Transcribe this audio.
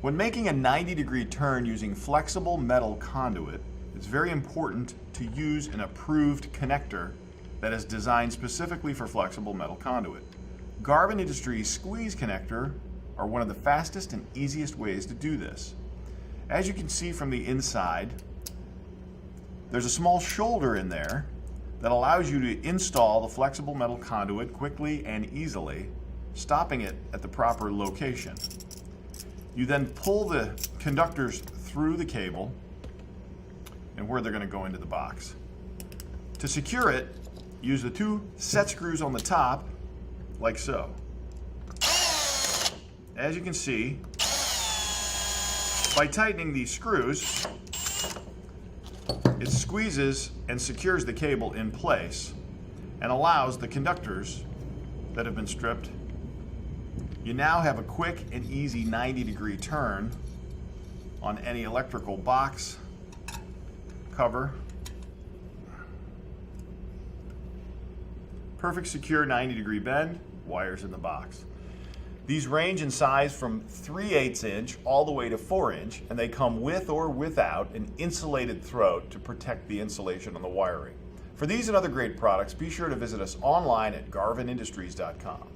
When making a 90-degree turn using flexible metal conduit, it's very important to use an approved connector that is designed specifically for flexible metal conduit. Garvin Industries squeeze connector are one of the fastest and easiest ways to do this. As you can see from the inside, there's a small shoulder in there that allows you to install the flexible metal conduit quickly and easily, stopping it at the proper location. You then pull the conductors through the cable and where they're going to go into the box. To secure it, use the 2 set screws on the top, like so. As you can see, by tightening these screws, it squeezes and secures the cable in place and allows the conductors that have been stripped. You now have a quick and easy 90-degree turn on any electrical box, cover. Perfect secure 90-degree bend, wires in the box. These range in size from 3/8 inch all the way to 4 inch, and they come with or without an insulated throat to protect the insulation on the wiring. For these and other great products, be sure to visit us online at garvinindustries.com.